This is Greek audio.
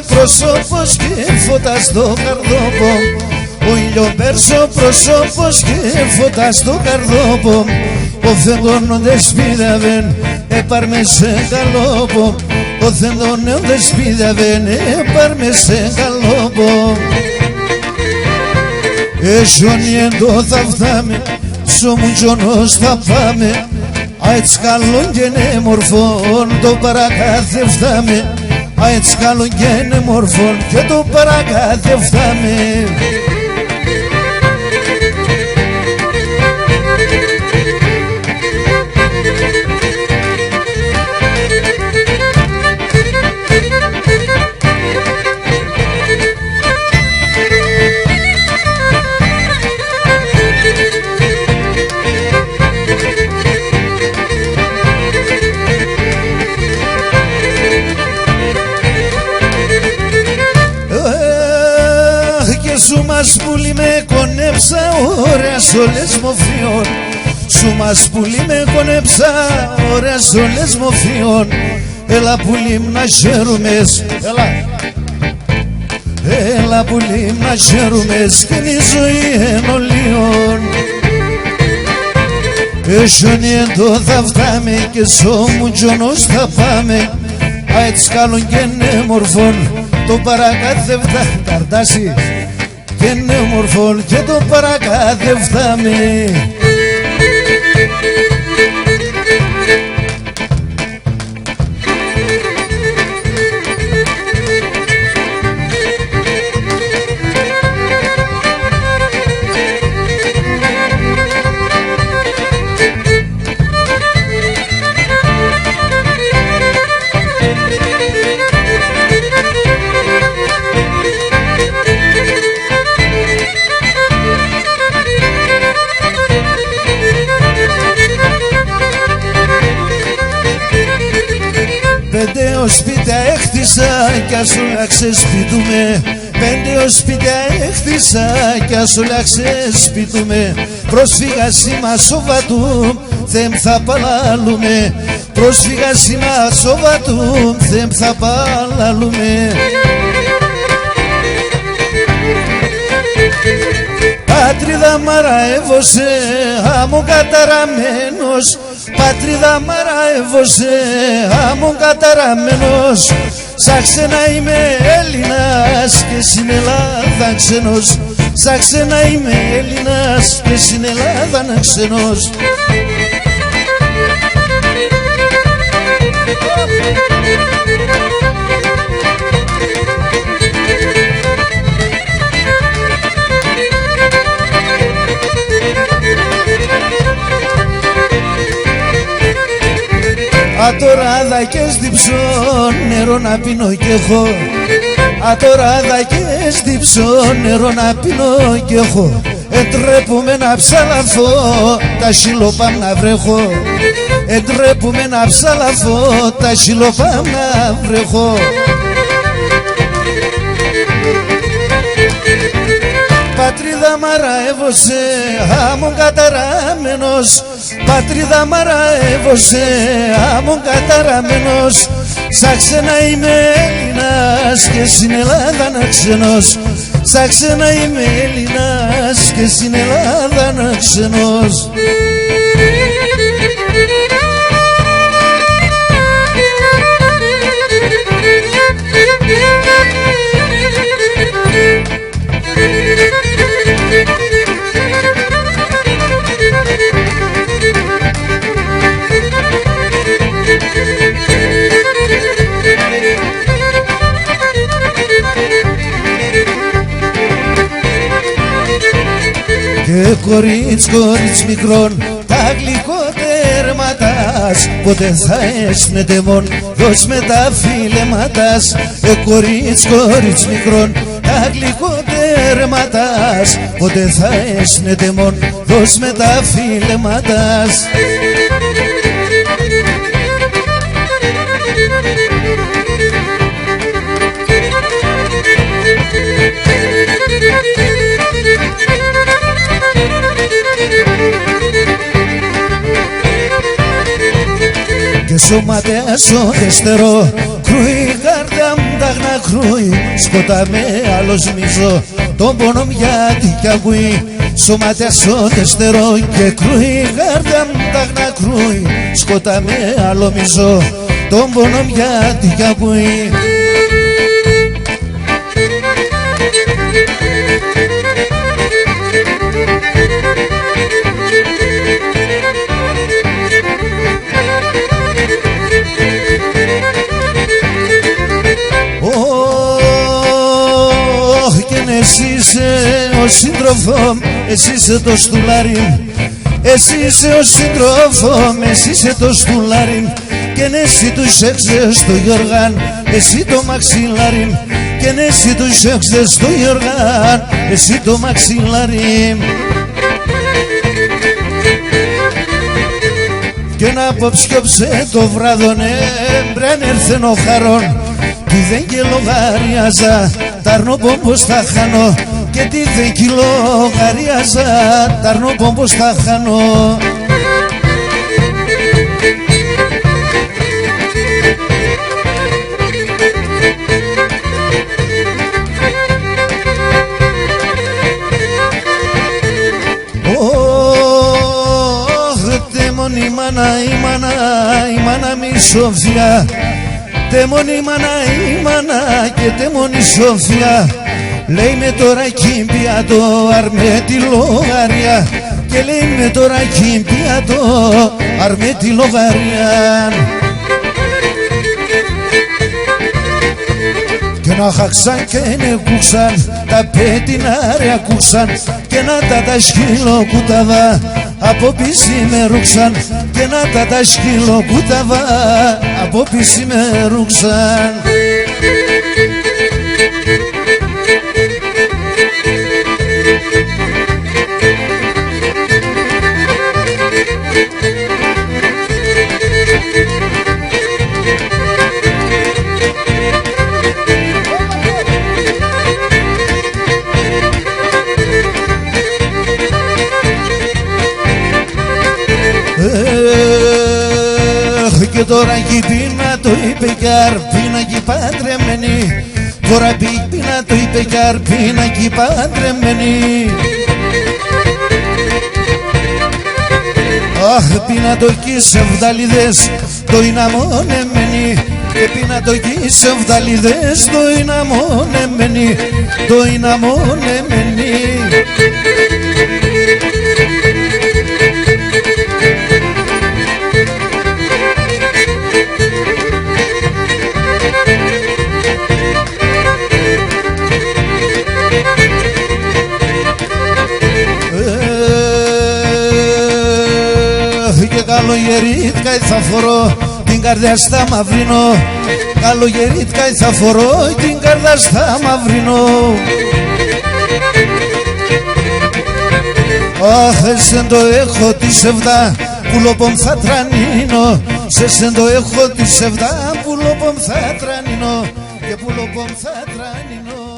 Πρόσωπος και φώτα στο καρδόπο, ο ηλιοπέρσο πρόσωπος και φώτα στο καρδόπο, ο θεντών δεσπίδαβεν έπαρμε σε καλόπο, ο θεντών δεσπίδαβεν έπαρμε σε καλόπο. Εσιονιεν το θα φτάμε, σομουτζονός θα πάμε, αετς καλόν και νεμορφών το παρακάθε φτάμε, αετς καλόν και νεμορφών και το παρακάθε φτάμε. Σου μας πουλί με κονέψα, ωραία σολές μοφιών. Σου μας πουλί με κονέψα, ωραία σολές μοφιών. Έλα πουλί μ' να χαίρομες, έλα πουλί μ' να χαίρομες, και η ζωή εν ολίων. Εσιονιεν το θα φτάμε και σομουτζονός θα πάμε, αετς καλόν και νεμορφών το παρακάθε φτάμε. Καρτάσι και νεομορφών και το παρακάθε φτάμε. Πέντε σπίτια έχτισα κι ας όλα ξεσπιτούμε, πέντε σπίτια έχτισα κι ας όλα ξεσπιτούμε. Πρόσφυγα σήμα σοβατούμ, θεμ θα παλάλουμε, πρόσφυγα σήμα σοβατούμ, θεμ θα παλάλουμε. Πατρίδα μαραεύωσε, άμμο καταραμένος, πατρίδα μαραεύωσε, άμμο καταραμένος. Σαν ξένα είμαι Έλληνας και στην Ελλάδα ξένος, σαν ξένα είμαι Έλληνας και στην Ελλάδα ξένος. Ατοράδα και στυψώ νερό να πίνω κι έχω, ατοράδα και στυψώ νερό να πίνω κι έχω. Εντρέπουμε να ψαλαφώ, τα σιλοπάμ να βρέχω, εντρέπουμε να ψαλαφώ, τα σιλοπάμ να βρέχω. Πατρίδα μαραεύωσε, άμμον καταραμένος, πατρίδα μαραεύωσε, άμμον καταραμένος. Σαν ξένα είμαι Έλληνας και στην Ελλάδα ξένος, σαν ξένα είμαι Έλληνας και στην Ελλάδα ξένος. Thank you. κορίτσι μικρόν, τα γλυκοτέρματας ποτέ θα έσνετε μόν, δώσ' με τα φιλέματας. Κορίτσι μικρόν, τα γλυκοτέρματας ποτέ θα έσνετε μόν, δώσ' με τα φιλέματας. Και σώματε σώδεστερό, κρούει καρδιά μου τάχνα κρούει, σκοτά με άλλος μισό, τον πόνο γιατί κι ακούει. Σώματε σώδεστερό και κρούει καρδιά μου τάχνα κρούει, σκοτά με άλλο μισό, τον πόνο γιατί κι ακούει. Εσύ είσαι ο σύντροφο, εσύ είσαι το στουλάρι. Εσύ είσαι ο σύντροφο, εσύ είσαι το στουλάρι. Και εσύ τους έξες στο Γιωργάν, εσύ το μαξιλάρι. Και εσύ τους έξες στο Γιωργάν, εσύ το μαξιλάρι. Και να αποψιόψε το βράδονε, μπρεν έρθεν ο χαρών. Τι δεν και λογαριάζα, τ' αρνοπόμπος θα χάνω. Και τι δεν και λογαριάζα, τ' αρνοπόμπος θα χάνω. Τέμον η μάνα, η μάνα μη Σοφιά. Τέμον η μάνα και τέμον η Σοφιά. Λέει με τώρα κύμπια το αρμέ τη λογαριά. Και λέει με τώρα κύμπια το αρμέ τη λογαριά. Και να χαξαν και να κούξαν, τα πέτεινα ρε ακούσαν. Και να τα σκυλοκούταβα από πίση με ρούξαν. Και να τα σκυλοκούταβα από πίση με ρούξαν. Και τώρα κι πίνα το είπε κι αρπίνα κι παντρεμένη. Τώρα πίνα το είπε κι αρπίνα κι παντρεμένη. Αχ, πίνα το κι σε βδαλίδες το είναι αμονεμένη. Και πίνα το κι σε βδαλίδες το είναι αμονεμένη. Το είναι αμονεμένη. Και καλογερίτκα θα φορώ την καρδιά στα μαυρίνο. Καλογερίτκα θα φορώ την καρδιά στα μαυρίνο. Αχ, εσεν το έχω τη σεβδά που λοπομ θα τρανίνω. Σε εσεν το έχω τη σεβδά που λοπομ θα τρανίνω. Και που λοπομ θα τρανίνω.